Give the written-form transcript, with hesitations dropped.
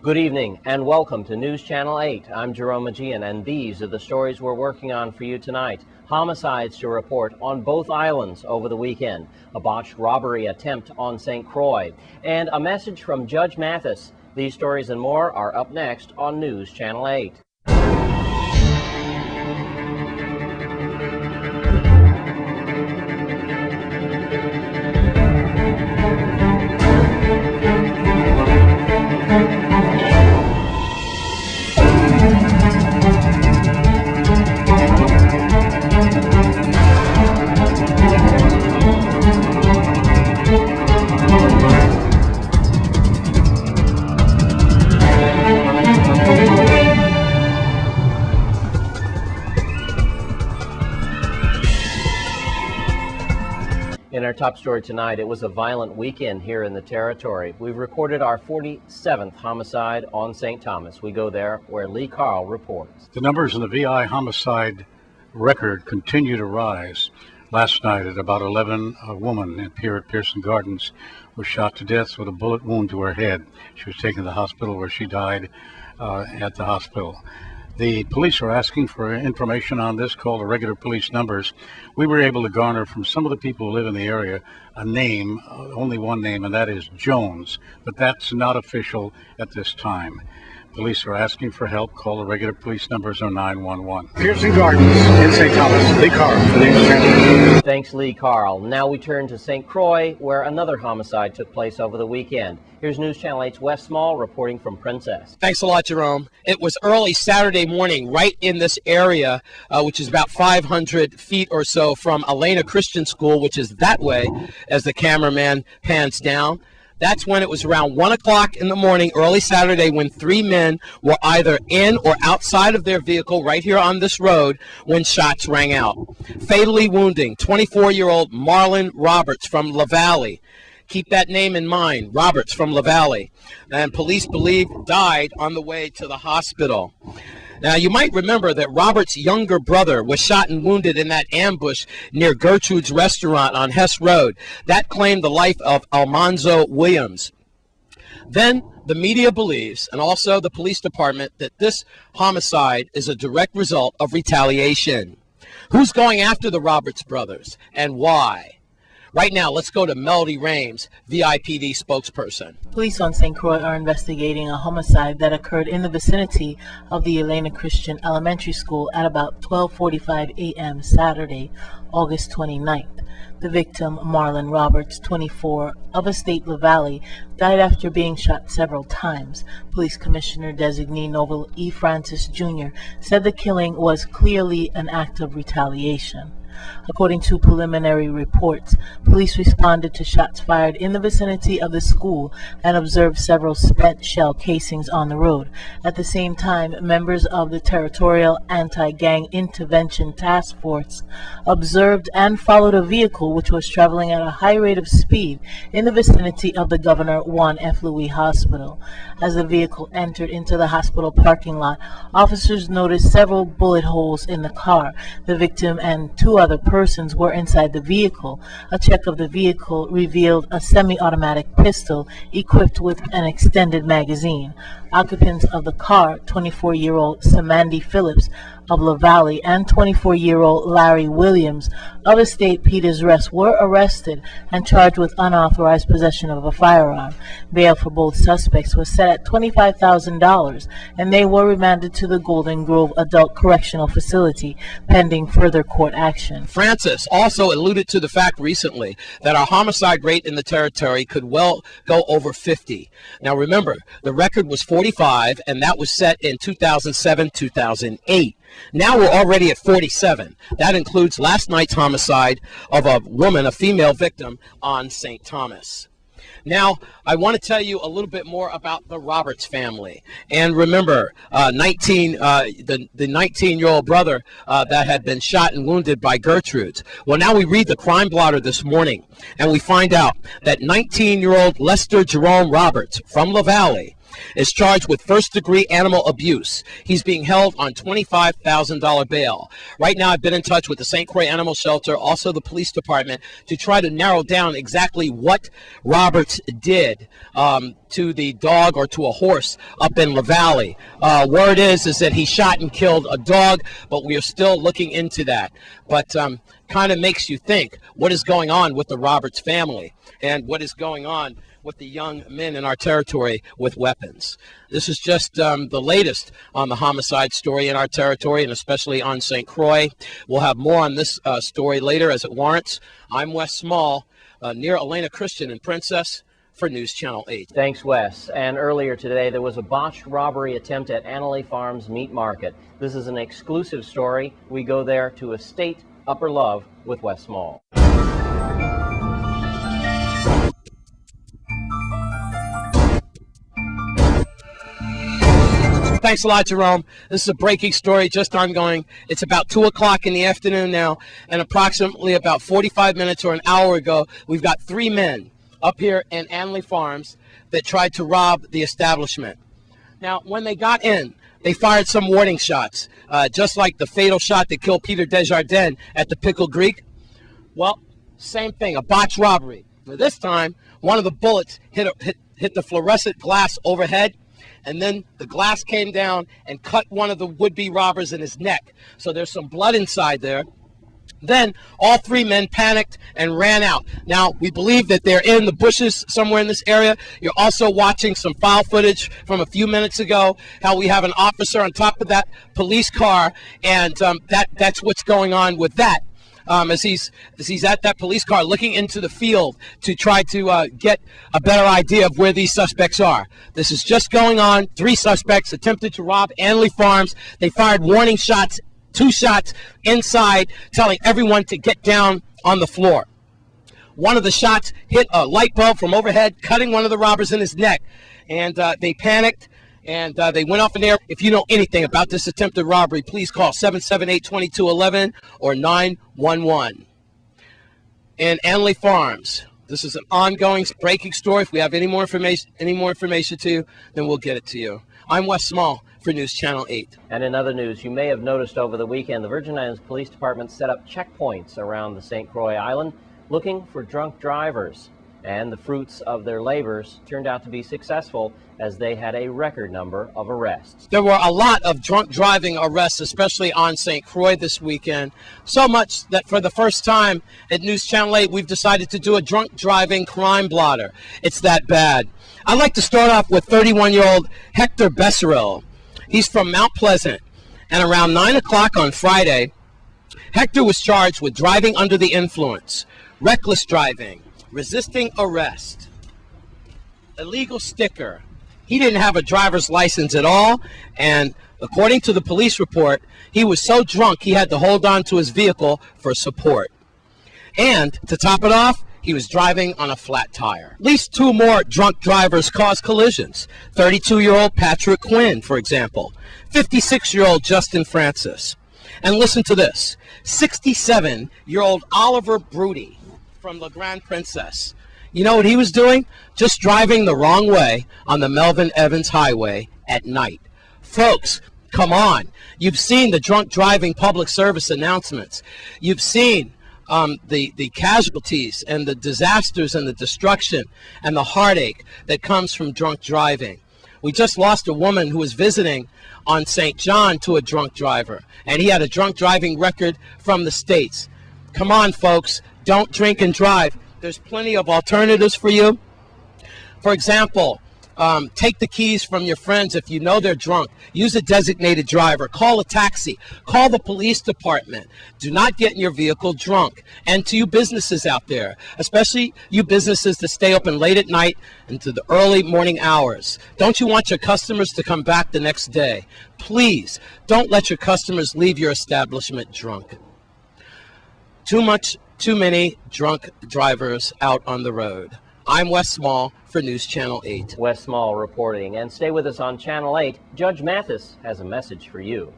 Good evening and welcome to News Channel 8. I'm Jerome Aegean, and these are the stories we're working on for you tonight. Homicides to report on both islands over the weekend, a botched robbery attempt on St. Croix, and a message from Judge Mathis. These stories and more are up next on News Channel 8. In our top story tonight, it was a violent weekend here in the territory. We've recorded our 47th homicide on St. Thomas. We go there where Lee Carl reports. The numbers in the VI homicide record continue to rise. Last night at about 11, a woman in Pearson Gardens was shot to death with a bullet wound to her head. She was taken to the hospital where she died at the hospital. The police are asking for information on this. Call the regular police numbers. We were able to garner from some of the people who live in the area a name, only one name, and that is Jones, but that's not official at this time. Police are asking for help. Call the regular police numbers or 911. Pearson Gardens in St. Thomas. Lee Carl for News Channel. Thanks, Lee Carl. Now we turn to St. Croix, where another homicide took place over the weekend. Here's News Channel 8's Wes Small reporting from Princess. Thanks a lot, Jerome. It was early Saturday morning right in this area, which is about 500 feet or so from Elena Christian School, which is that way as the cameraman pans down. That's when it was around 1 o'clock in the morning, early Saturday, when three men were either in or outside of their vehicle right here on this road when shots rang out, fatally wounding 24-year-old Marlon Roberts from La Valley. Keep that name in mind, Roberts from La Valley. And police believe died on the way to the hospital. Now, you might remember that Robert's younger brother was shot and wounded in that ambush near Gertrude's Restaurant on Hess Road. That claimed the life of Almanzo Williams. Then the media believes, and also the police department, that this homicide is a direct result of retaliation. Who's going after the Roberts brothers and why? Right now, let's go to Melody Rames, VIPD spokesperson. Police on St. Croix are investigating a homicide that occurred in the vicinity of the Elena Christian Elementary School at about 12:45 a.m. Saturday, August 29th. The victim, Marlon Roberts, 24, of Estate La Valley, died after being shot several times. Police Commissioner Designee Noble E. Francis Jr. said the killing was clearly an act of retaliation. According to preliminary reports, police responded to shots fired in the vicinity of the school and observed several spent shell casings on the road. At the same time, members of the Territorial Anti-Gang Intervention Task Force observed and followed a vehicle which was traveling at a high rate of speed in the vicinity of the Governor Juan F. Louis Hospital. As the vehicle entered into the hospital parking lot, officers noticed several bullet holes in the car. The victim and two other persons were inside the vehicle. A check of the vehicle revealed a semi-automatic pistol equipped with an extended magazine. Occupants of the car, 24-year-old Samandi Phillips of La Valley and 24-year-old Larry Williams of Estate Peters Rest, were arrested and charged with unauthorized possession of a firearm. Bail for both suspects was set at $25,000, and they were remanded to the Golden Grove Adult Correctional Facility pending further court action. Francis also alluded to the fact recently that our homicide rate in the territory could well go over 50. Now remember, the record was 45, and that was set in 2007-2008. Now we're already at 47. That includes last night's homicide of a woman, a female victim, on St. Thomas. Now, I want to tell you a little bit more about the Roberts family. And remember, the 19-year-old brother that had been shot and wounded by Gertrude's. Well, now we read the crime blotter this morning, and we find out that 19-year-old Lester Jerome Roberts from La Valley is charged with first-degree animal abuse. He's being held on $25,000 bail. Right now, I've been in touch with the St. Croix Animal Shelter, also the police department, to try to narrow down exactly what Roberts did to the dog or to a horse up in La Valley. Word is that he shot and killed a dog, but we are still looking into that. But kind of makes you think, what is going on with the Roberts family and what is going on with the young men in our territory with weapons. This is just the latest on the homicide story in our territory, and especially on St. Croix. We'll have more on this story later as it warrants. I'm Wes Small, near Elena Christian and Princess, for News Channel 8. Thanks, Wes. And earlier today, there was a botched robbery attempt at Annalee Farms Meat Market. This is an exclusive story. We go there to Estate Upper Love with Wes Small. Thanks a lot, Jerome. This is a breaking story, just ongoing. It's about 2 o'clock in the afternoon now, and approximately about 45 minutes or an hour ago, we've got 3 men up here in Annalee Farms that tried to rob the establishment. Now, when they got in, they fired some warning shots, just like the fatal shot that killed Peter Desjardins at the Pickle Greek. Well, same thing, a botched robbery. Now, this time, one of the bullets hit the fluorescent glass overhead, and then the glass came down and cut one of the would-be robbers in his neck. So there's some blood inside there. Then all 3 men panicked and ran out. Now, we believe that they're in the bushes somewhere in this area. You're also watching some file footage from a few minutes ago, how we have an officer on top of that police car, and that's what's going on with that. As he's at that police car looking into the field to try to get a better idea of where these suspects are. This is just going on. 3 suspects attempted to rob Annalee Farms. They fired warning shots, 2 shots inside, telling everyone to get down on the floor. One of the shots hit a light bulb from overhead, cutting one of the robbers in his neck. And they panicked, and they went off in the air. If you know anything about this attempted robbery, please call 778-2211 or 911. In Annalee Farms, this is an ongoing breaking story. If we have any more information to you, then we'll get it to you. I'm Wes Small for News Channel 8. And in other news, you may have noticed over the weekend, the Virgin Islands Police Department set up checkpoints around the St. Croix Island looking for drunk drivers. And the fruits of their labors turned out to be successful, as they had a record number of arrests. There were a lot of drunk driving arrests, especially on St. Croix this weekend. So much that for the first time at News Channel 8, we've decided to do a drunk driving crime blotter. It's that bad. I'd like to start off with 31-year-old Hector Becerril. He's from Mount Pleasant, and around 9 o'clock on Friday, Hector was charged with driving under the influence, reckless driving, resisting arrest, illegal sticker. He didn't have a driver's license at all, and according to the police report, he was so drunk he had to hold on to his vehicle for support. And to top it off, he was driving on a flat tire. At least 2 more drunk drivers caused collisions. 32-year-old Patrick Quinn, for example. 56-year-old Justin Francis. And listen to this. 67-year-old Oliver Broody from La Grande Princess. You know what he was doing? Just driving the wrong way on the Melvin Evans Highway at night. Folks, come on. You've seen the drunk driving public service announcements. You've seen the casualties and the disasters and the destruction and the heartache that comes from drunk driving. We just lost a woman who was visiting on St. John to a drunk driver, and he had a drunk driving record from the States. Come on, folks, don't drink and drive. There's plenty of alternatives for you. For example, take the keys from your friends if you know they're drunk. Use a designated driver. Call a taxi. Call the police department. Do not get in your vehicle drunk. And to you businesses out there, especially you businesses that stay open late at night into the early morning hours, don't you want your customers to come back the next day? Please, don't let your customers leave your establishment drunk. Too many drunk drivers out on the road. I'm Wes Small for News Channel 8. Wes Small reporting. And stay with us on Channel 8. Judge Mathis has a message for you.